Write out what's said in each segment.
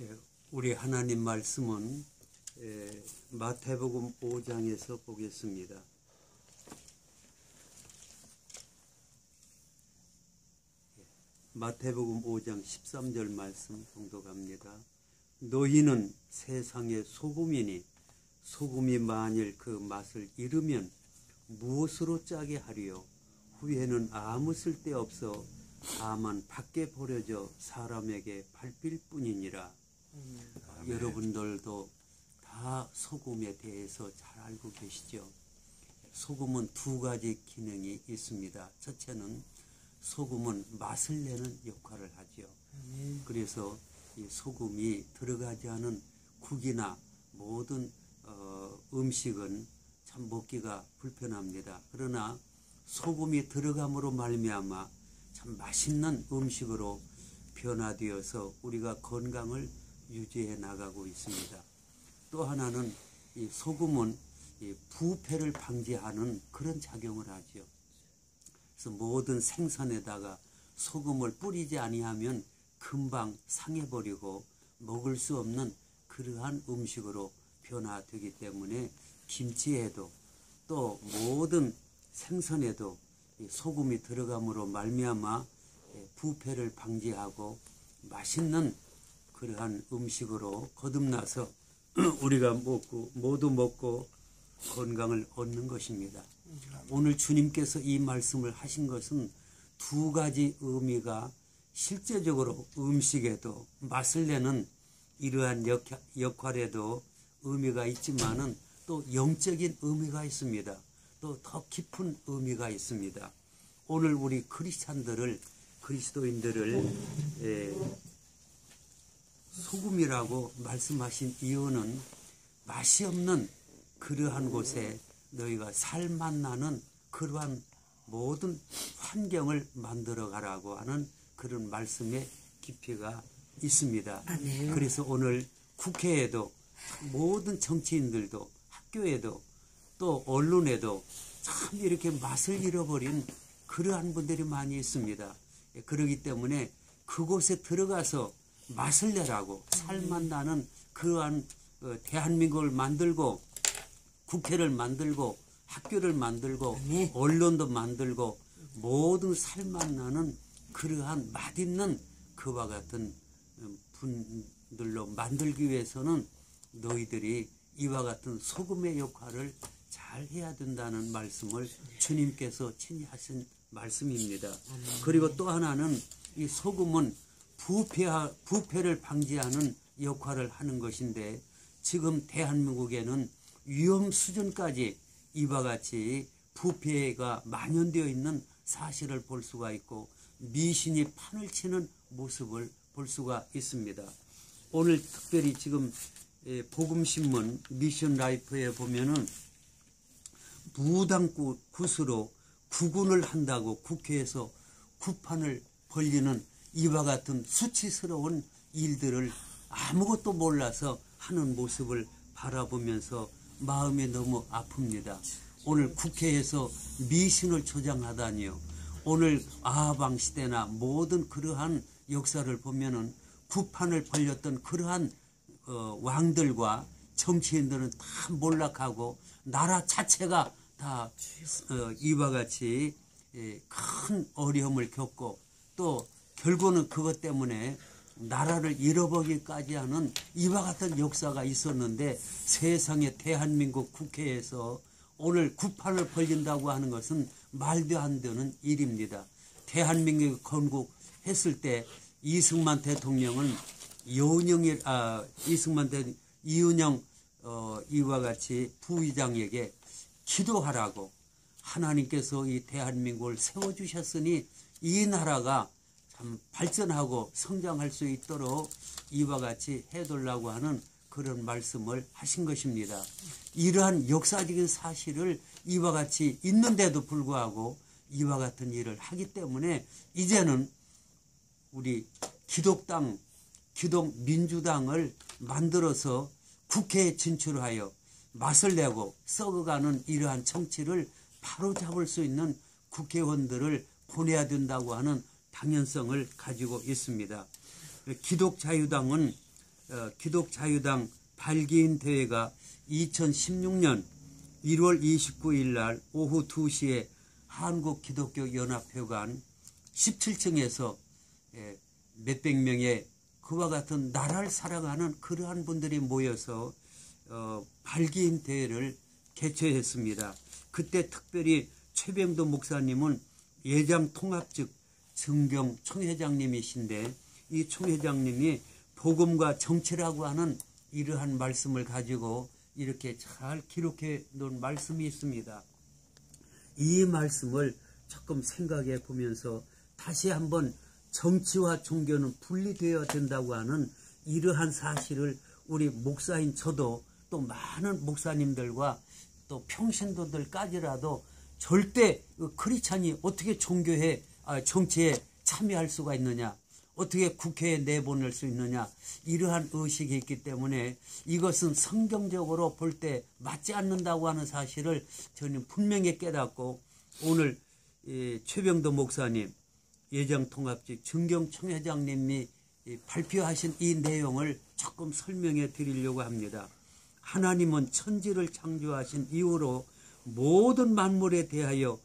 예, 우리 하나님 말씀은 마태복음 5장에서 보겠습니다. 마태복음 5장 13절 말씀 봉독합니다. 너희는 세상의 소금이니 소금이 만일 그 맛을 잃으면 무엇으로 짜게 하리요? 후에는 아무 쓸데없어 다만 밖에 버려져 사람에게 밟힐 뿐이니라. 여러분들도 다 소금에 대해서 잘 알고 계시죠? 소금은 두 가지 기능이 있습니다. 첫째는 소금은 맛을 내는 역할을 하죠. 그래서 이 소금이 들어가지 않은 국이나 모든 음식은 참 먹기가 불편합니다. 그러나 소금이 들어감으로 말미암아 참 맛있는 음식으로 변화되어서 우리가 건강을 유지해 나가고 있습니다. 또 하나는 이 소금은 이 부패를 방지하는 그런 작용을 하죠. 그래서 모든 생선에다가 소금을 뿌리지 아니하면 금방 상해버리고 먹을 수 없는 그러한 음식으로 변화되기 때문에 김치에도 또 모든 생선에도 소금이 들어감으로 말미암아 부패를 방지하고 맛있는 그러한 음식으로 거듭나서 우리가 모두 먹고 건강을 얻는 것입니다. 오늘 주님께서 이 말씀을 하신 것은 두 가지 의미가 실제적으로 음식에도 맛을 내는 이러한 역할에도 의미가 있지만은 또 영적인 의미가 있습니다. 또 더 깊은 의미가 있습니다. 오늘 우리 그리스도인들을 소금이라고 말씀하신 이유는 맛이 없는 그러한 곳에 너희가 살맛 나는 그러한 모든 환경을 만들어 가라고 하는 그런 말씀의 깊이가 있습니다. 아멘. 그래서 오늘 국회에도 모든 정치인들도 학교에도 또 언론에도 참 이렇게 맛을 잃어버린 그러한 분들이 많이 있습니다. 그렇기 때문에 그곳에 들어가서 맛을 내라고 살맛 나는 그러한 대한민국을 만들고 국회를 만들고 학교를 만들고 언론도 만들고 모든 살맛 나는 그러한 맛있는 그와 같은 분들로 만들기 위해서는 너희들이 이와 같은 소금의 역할을 잘 해야 된다는 말씀을 주님께서 친히 하신 말씀입니다. 그리고 또 하나는 이 소금은 부패를 방지하는 역할을 하는 것인데 지금 대한민국에는 위험 수준까지 이와 같이 부패가 만연되어 있는 사실을 볼 수가 있고 미신이 판을 치는 모습을 볼 수가 있습니다. 오늘 특별히 지금 복음신문 미션 라이프에 보면은 무당굿으로 구군을 한다고 국회에서 구판을 벌리는 이와 같은 수치스러운 일들을 아무것도 몰라서 하는 모습을 바라보면서 마음이 너무 아픕니다. 오늘 국회에서 미신을 조장하다니요. 오늘 아방 시대나 모든 그러한 역사를 보면은 구판을 벌렸던 그러한 왕들과 정치인들은 다 몰락하고 나라 자체가 다 이와 같이 큰 어려움을 겪고 또 결국은 그것 때문에 나라를 잃어버리기까지 하는 이와 같은 역사가 있었는데 세상의 대한민국 국회에서 오늘 구판을 벌린다고 하는 것은 말도 안 되는 일입니다. 대한민국이 건국했을 때 이승만 대통령은 이은영 이와 같이 부의장에게 기도하라고 하나님께서 이 대한민국을 세워주셨으니 이 나라가 참 발전하고 성장할 수 있도록 이와 같이 해달라고 하는 그런 말씀을 하신 것입니다. 이러한 역사적인 사실을 이와 같이 있는데도 불구하고 이와 같은 일을 하기 때문에 이제는 우리 기독민주당을 만들어서 국회에 진출하여 맛을 내고 썩어가는 이러한 정치를 바로잡을 수 있는 국회의원들을 보내야 된다고 하는 당연성을 가지고 있습니다. 기독자유당은 기독자유당 발기인 대회가 2016년 1월 29일 날 오후 2시에 한국기독교연합회관 17층에서 몇백 명의 그와 같은 나라를 사랑하는 그러한 분들이 모여서 발기인 대회를 개최했습니다. 그때 특별히 최병도 목사님은 예장 통합 측 증경 총회장님이신데, 이 총회장님이 복음과 정치라고 하는 이러한 말씀을 가지고 이렇게 잘 기록해 놓은 말씀이 있습니다. 이 말씀을 조금 생각해 보면서 다시 한번 정치와 종교는 분리되어야 된다고 하는 이러한 사실을 우리 목사인 저도 또 많은 목사님들과 또 평신도들까지라도 절대 크리스찬이 어떻게 정치에 참여할 수가 있느냐, 어떻게 국회에 내보낼 수 있느냐, 이러한 의식이 있기 때문에 이것은 성경적으로 볼 때 맞지 않는다고 하는 사실을 저는 분명히 깨닫고, 오늘 최병도 목사님, 예정통합직 증경총회장님이 발표하신 이 내용을 조금 설명해 드리려고 합니다. 하나님은 천지를 창조하신 이후로 모든 만물에 대하여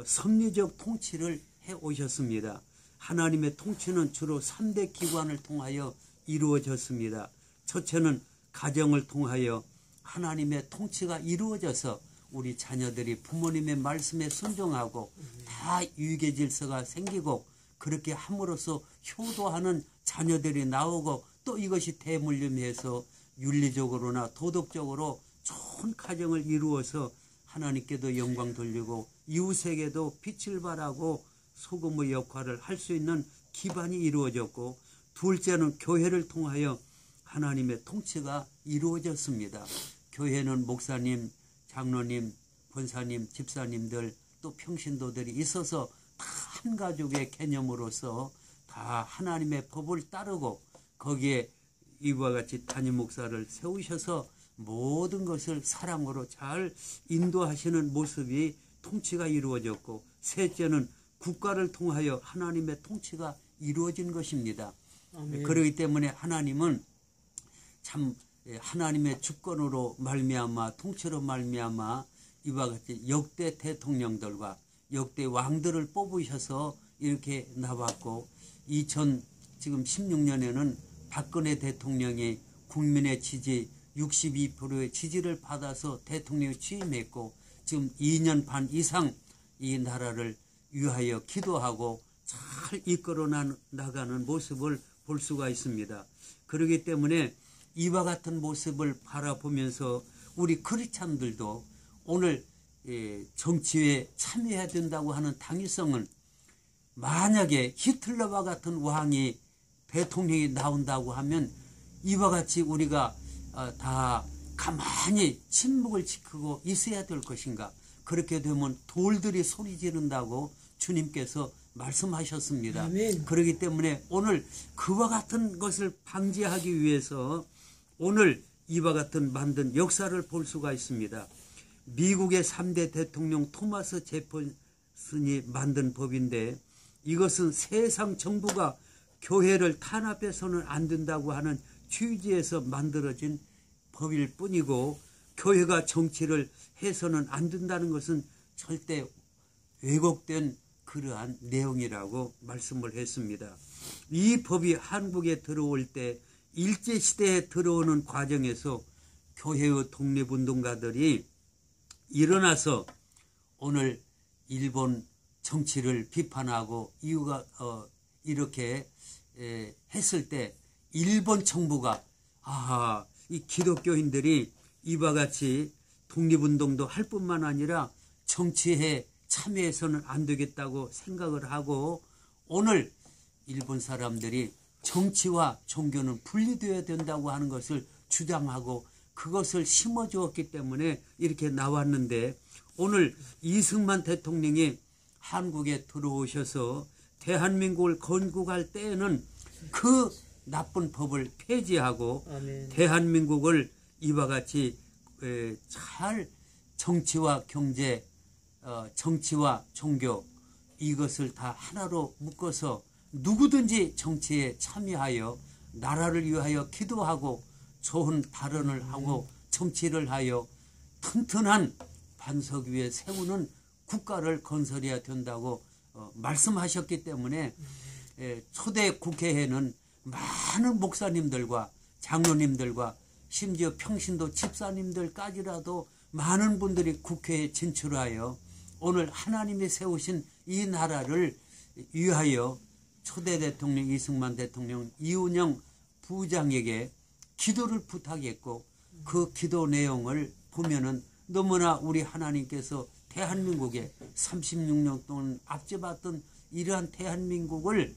섭리적 통치를 해 오셨습니다. 하나님의 통치는 주로 3대 기관을 통하여 이루어졌습니다. 첫째는 가정을 통하여 하나님의 통치가 이루어져서 우리 자녀들이 부모님의 말씀에 순종하고 다 유익의 질서가 생기고, 그렇게 함으로써 효도하는 자녀들이 나오고, 또 이것이 대물림해서 윤리적으로나 도덕적으로 좋은 가정을 이루어서 하나님께도 영광 돌리고 이웃에게도 빛을 발하고 소금의 역할을 할 수 있는 기반이 이루어졌고, 둘째는 교회를 통하여 하나님의 통치가 이루어졌습니다. 교회는 목사님, 장로님, 권사님, 집사님들, 또 평신도들이 있어서 다 한 가족의 개념으로서 다 하나님의 법을 따르고, 거기에 이와 같이 담임 목사를 세우셔서 모든 것을 사랑으로 잘 인도하시는 모습이 통치가 이루어졌고, 셋째는 국가를 통하여 하나님의 통치가 이루어진 것입니다. 아멘. 그렇기 때문에 하나님은 참 하나님의 주권으로 말미암아, 통치로 말미암아 이와 같이 역대 대통령들과 역대 왕들을 뽑으셔서 이렇게 나왔고, 2016년에는 박근혜 대통령이 국민의 지지 62%의 지지를 받아서 대통령에 취임했고, 지금 2년 반 이상 이 나라를 위하여 기도하고 잘 이끌어 나가는 모습을 볼 수가 있습니다. 그렇기 때문에 이와 같은 모습을 바라보면서 우리 크리스찬들도 오늘 정치에 참여해야 된다고 하는 당위성은, 만약에 히틀러와 같은 왕이 대통령이 나온다고 하면 이와 같이 우리가 다 가만히 침묵을 지키고 있어야 될 것인가? 그렇게 되면 돌들이 소리 지른다고 주님께서 말씀하셨습니다. 아멘. 그렇기 때문에 오늘 그와 같은 것을 방지하기 위해서 오늘 이와 같은 만든 역사를 볼 수가 있습니다. 미국의 3대 대통령 토마스 제퍼슨이 만든 법인데, 이것은 세상 정부가 교회를 탄압해서는 안 된다고 하는 취지에서 만들어진 법일 뿐이고, 교회가 정치를 해서는 안 된다는 것은 절대 왜곡된 그러한 내용이라고 말씀을 했습니다. 이 법이 한국에 들어올 때 일제시대에 들어오는 과정에서 교회의 독립운동가들이 일어나서 오늘 일본 정치를 비판하고 이유가 이렇게 했을 때 일본 정부가 이 기독교인들이 이와 같이 독립운동도 할 뿐만 아니라 정치에 참여해서는 안 되겠다고 생각을 하고, 오늘 일본 사람들이 정치와 종교는 분리되어야 된다고 하는 것을 주장하고 그것을 심어주었기 때문에 이렇게 나왔는데, 오늘 이승만 대통령이 한국에 들어오셔서 대한민국을 건국할 때에는 그 나쁜 법을 폐지하고 아멘. 대한민국을 이와 같이 잘 정치와 경제, 정치와 종교, 이것을 다 하나로 묶어서 누구든지 정치에 참여하여 나라를 위하여 기도하고 좋은 발언을 하고 정치를 하여 튼튼한 반석 위에 세우는 국가를 건설해야 된다고 말씀하셨기 때문에 초대 국회에는 많은 목사님들과 장로님들과 심지어 평신도 집사님들까지라도 많은 분들이 국회에 진출하여 오늘 하나님이 세우신 이 나라를 위하여 초대 대통령 이승만 대통령 이운영 부장에게 기도를 부탁했고 그 기도 내용을 보면은 너무나 우리 하나님께서 대한민국에 36년 동안 앞져봤던 이러한 대한민국을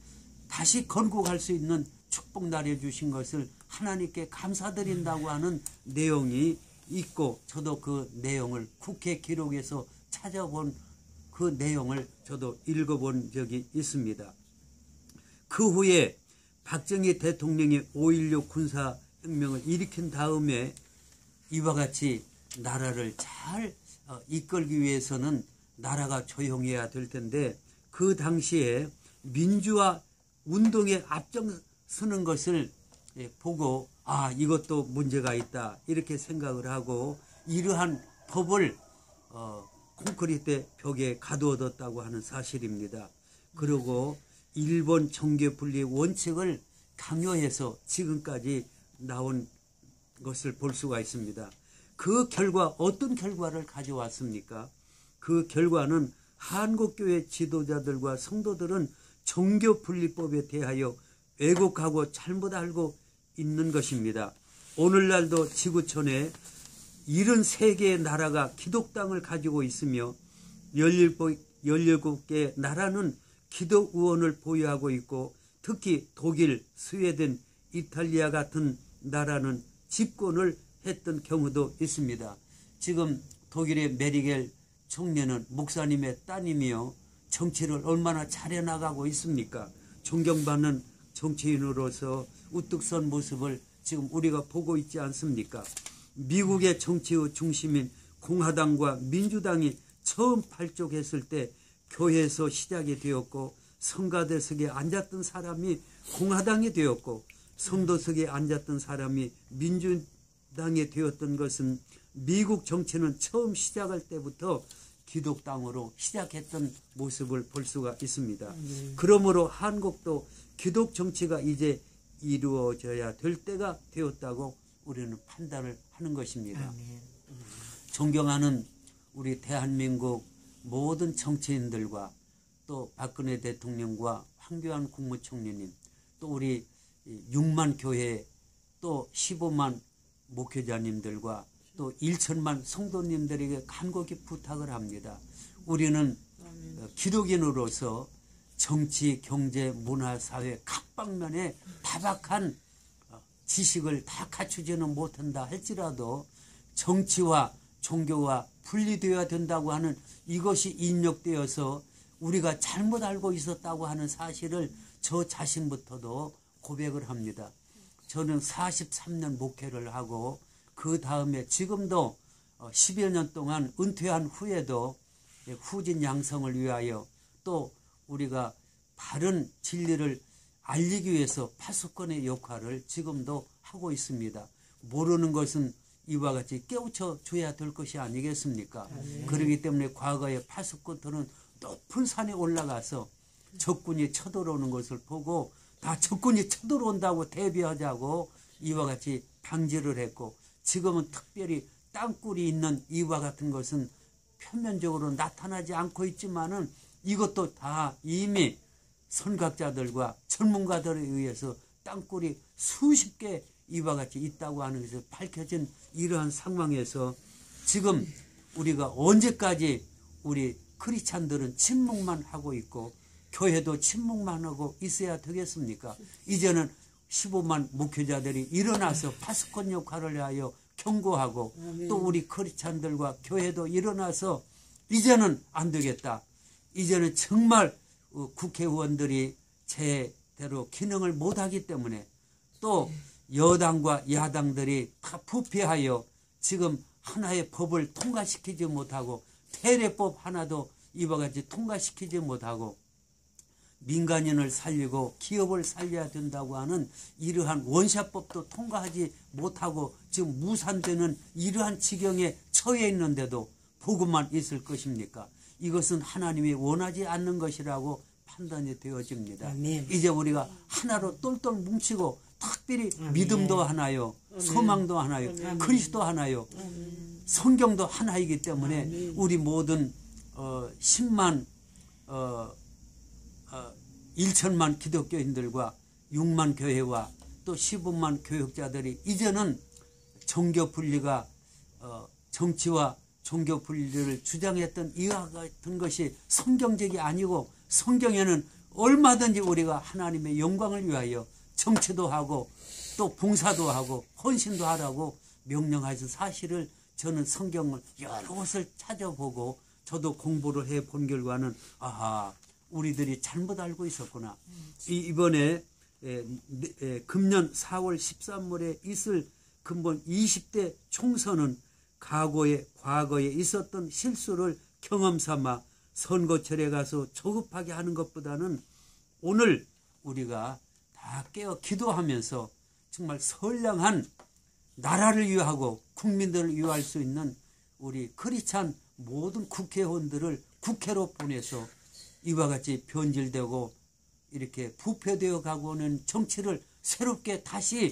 다시 건국할 수 있는 축복 내려주신 것을 하나님께 감사드린다고 하는 내용이 있고 저도 그 내용을 국회 기록에서 찾아본 그 내용을 저도 읽어본 적이 있습니다. 그 후에 박정희 대통령이 5.16 군사혁명을 일으킨 다음에 이와 같이 나라를 잘 이끌기 위해서는 나라가 조용해야 될 텐데 그 당시에 민주화 운동에 앞장서는 것을 보고 이것도 문제가 있다 이렇게 생각을 하고 이러한 법을 콘크리트 벽에 가두어뒀다고 하는 사실입니다. 그리고 일본 정교 분리 원칙을 강요해서 지금까지 나온 것을 볼 수가 있습니다. 그 결과 어떤 결과를 가져왔습니까? 그 결과는 한국교회 지도자들과 성도들은 정교분리법에 대하여 왜곡하고 잘못 알고 있는 것입니다. 오늘날도 지구촌에 73개의 나라가 기독당을 가지고 있으며 17개의 나라는 기독의원을 보유하고 있고 특히 독일, 스웨덴, 이탈리아 같은 나라는 집권을 했던 경우도 있습니다. 지금 독일의 메리겔 총리는 목사님의 따님이요. 정치를 얼마나 잘해나가고 있습니까? 존경받는 정치인으로서 우뚝 선 모습을 지금 우리가 보고 있지 않습니까? 미국의 정치의 중심인 공화당과 민주당이 처음 발족했을 때 교회에서 시작이 되었고 성가대석에 앉았던 사람이 공화당이 되었고 성도석에 앉았던 사람이 민주당이 되었던 것은 미국 정치는 처음 시작할 때부터 기독당으로 시작했던 모습을 볼 수가 있습니다. 그러므로 한국도 기독 정치가 이제 이루어져야 될 때가 되었다고 우리는 판단을 하는 것입니다. 존경하는 우리 대한민국 모든 정치인들과 또 박근혜 대통령과 황교안 국무총리님 또 우리 6만 교회 또 15만 목회자님들과 또 1천만 성도님들에게 간곡히 부탁을 합니다. 우리는 기독인으로서 정치, 경제, 문화, 사회 각 방면에 다박한 지식을 다 갖추지는 못한다 할지라도 정치와 종교와 분리되어야 된다고 하는 이것이 입력되어서 우리가 잘못 알고 있었다고 하는 사실을 저 자신부터도 고백을 합니다. 저는 43년 목회를 하고 그 다음에 지금도 10여 년 동안 은퇴한 후에도 후진 양성을 위하여 또 우리가 바른 진리를 알리기 위해서 파수꾼의 역할을 지금도 하고 있습니다. 모르는 것은 이와 같이 깨우쳐 줘야 될 것이 아니겠습니까? 그렇기 때문에 과거의 파수꾼들은 높은 산에 올라가서 적군이 쳐들어오는 것을 보고 다 적군이 쳐들어온다고 대비하자고 이와 같이 방지를 했고 지금은 특별히 땅굴이 있는 이와 같은 것은 표면적으로 나타나지 않고 있지만은 이것도 다 이미 선각자들과 전문가들에 의해서 땅굴이 수십 개 이와 같이 있다고 하는 것이 밝혀진 이러한 상황에서 지금 우리가 언제까지 우리 크리스찬들은 침묵만 하고 있고 교회도 침묵만 하고 있어야 되겠습니까? 이제는 15만 목회자들이 일어나서 파수꾼 역할을 하여 경고하고 또 우리 크리스찬들과 교회도 일어나서 이제는 안 되겠다. 이제는 정말 국회의원들이 제대로 기능을 못하기 때문에 또 여당과 야당들이 다 부패하여 지금 하나의 법을 통과시키지 못하고 태례법 하나도 이와 같이 통과시키지 못하고 민간인을 살리고 기업을 살려야 된다고 하는 이러한 원샷법도 통과하지 못하고 지금 무산되는 이러한 지경에 처해 있는데도 복음만 있을 것입니까? 이것은 하나님이 원하지 않는 것이라고 판단이 되어집니다. 아멘. 이제 우리가 하나로 똘똘 뭉치고 특별히 아멘. 믿음도 하나요, 소망도 하나요, 그리스도 하나요, 성경도 하나이기 때문에 아멘. 우리 모든 10만 1천만 기독교인들과 6만 교회와 또 15만 교육자들이 이제는 종교 분리가 정치와 종교 분리를 주장했던 이와 같은 것이 성경적이 아니고 성경에는 얼마든지 우리가 하나님의 영광을 위하여 정치도 하고 또 봉사도 하고 헌신도 하라고 명령하신 사실을 저는 성경을 여러 곳을 찾아보고 저도 공부를 해 본 결과는 아하, 우리들이 잘못 알고 있었구나. 이번에 금년 4월 13일에 있을 근본 20대 총선은 과거에 있었던 실수를 경험 삼아 선거철에 가서 조급하게 하는 것보다는 오늘 우리가 다 깨어 기도하면서 정말 선량한 나라를 위하고 국민들을 위할 수 있는 우리 크리스찬 모든 국회의원들을 국회로 보내서 이와 같이 변질되고 이렇게 부패되어 가고는 정치를 새롭게 다시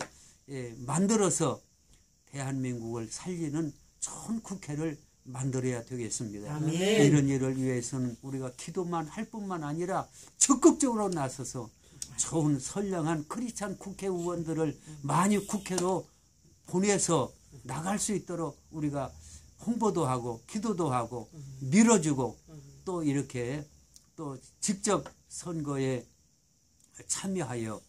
만들어서 대한민국을 살리는 좋은 국회를 만들어야 되겠습니다. 아멘. 이런 일을 위해서는 우리가 기도만 할 뿐만 아니라 적극적으로 나서서 좋은 선량한 크리스찬 국회의원들을 많이 국회로 보내서 나갈 수 있도록 우리가 홍보도 하고 기도도 하고 밀어주고 또 이렇게 또 직접 선거에 참여하여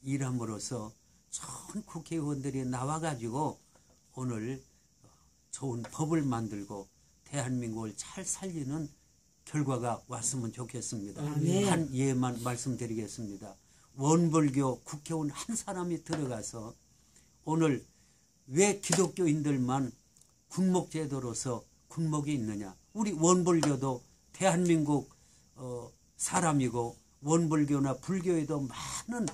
일함으로써 좋은 국회의원들이 나와가지고 오늘 좋은 법을 만들고 대한민국을 잘 살리는 결과가 왔으면 좋겠습니다. 아멘. 한 예만 말씀드리겠습니다. 원불교 국회의원 한 사람이 들어가서 오늘 왜 기독교인들만 군목제도로서 군목이 있느냐. 우리 원불교도 대한민국 사람이고 원불교나 불교에도 많은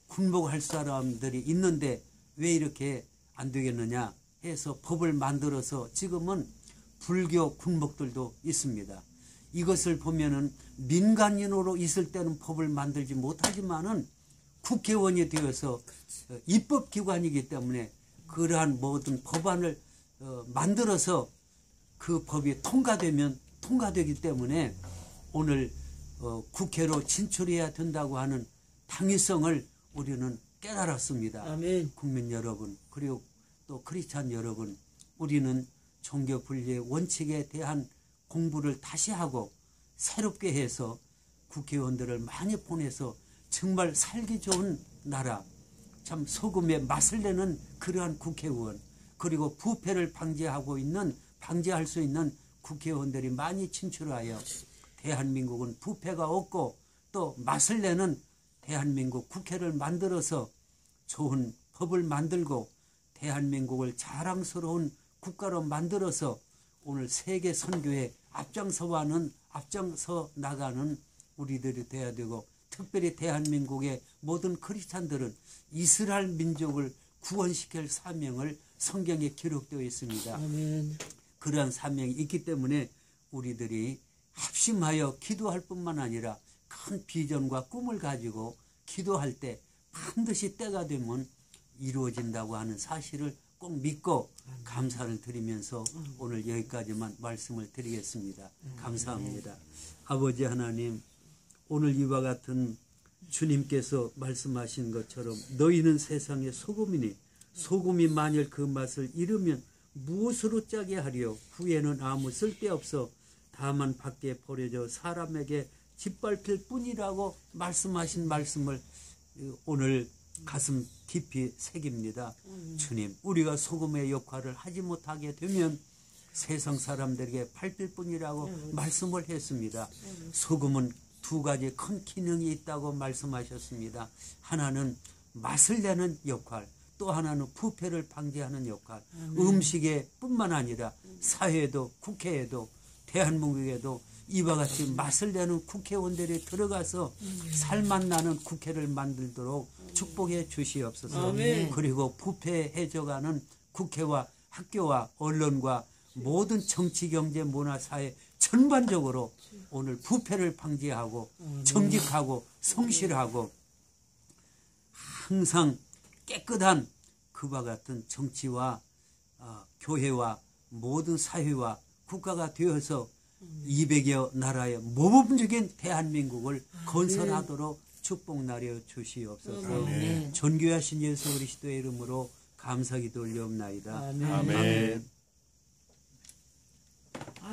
군목할 사람들이 있는데 왜 이렇게 안 되겠느냐 해서 법을 만들어서 지금은 불교 군목들도 있습니다. 이것을 보면은 민간인으로 있을 때는 법을 만들지 못하지만은 국회의원이 되어서 입법기관이기 때문에 그러한 모든 법안을 만들어서 그 법이 통과되면 통과되기 때문에 오늘 국회로 진출해야 된다고 하는 당위성을 우리는 깨달았습니다. 아멘. 국민 여러분 그리고 또 크리스찬 여러분, 우리는 종교 분리의 원칙에 대한 공부를 다시 하고 새롭게 해서 국회의원들을 많이 보내서 정말 살기 좋은 나라, 참 소금의 맛을 내는 그러한 국회의원, 그리고 부패를 방지할 수 있는 국회의원들이 많이 진출하여 대한민국은 부패가 없고 또 맛을 내는 대한민국 국회를 만들어서 좋은 법을 만들고 대한민국을 자랑스러운 국가로 만들어서 오늘 세계 선교에 앞장서 나가는 우리들이 돼야 되고, 특별히 대한민국의 모든 크리스찬들은 이스라엘 민족을 구원시킬 사명을 성경에 기록되어 있습니다. 아멘. 그러한 사명이 있기 때문에 우리들이 합심하여 기도할 뿐만 아니라 큰 비전과 꿈을 가지고 기도할 때 반드시 때가 되면 이루어진다고 하는 사실을 꼭 믿고 감사를 드리면서 오늘 여기까지만 말씀을 드리겠습니다. 감사합니다. 아버지 하나님, 오늘 이와 같은 주님께서 말씀하신 것처럼 너희는 세상의 소금이니 소금이 만일 그 맛을 잃으면 무엇으로 짜게 하리요? 후에는 아무 쓸데없어 다만 밖에 버려져 사람에게 짓밟힐 뿐이라고 말씀하신 말씀을 오늘 가슴 깊이 새깁니다. 주님, 우리가 소금의 역할을 하지 못하게 되면 세상 사람들에게 밟힐 뿐이라고 말씀을 했습니다. 소금은 두 가지 큰 기능이 있다고 말씀하셨습니다. 하나는 맛을 내는 역할, 또 하나는 부패를 방지하는 역할. 음식에 뿐만 아니라 사회에도 국회에도 대한민국에도 이와 같이 맛을 내는 국회의원들이 들어가서 살맛 나는 국회를 만들도록 축복해 주시옵소서. 아멘. 그리고 부패해져가는 국회와 학교와 언론과 모든 정치, 경제, 문화, 사회 전반적으로 오늘 부패를 방지하고 정직하고 성실하고 항상 깨끗한 그와 같은 정치와 교회와 모든 사회와 국가가 되어서 200여 나라의 모범적인 대한민국을 건설하도록 축복 나려 주시옵소서. 아멘. 존귀하신 예수 그리스도의 이름으로 감사기도 올려옵나이다. 아멘. 아멘.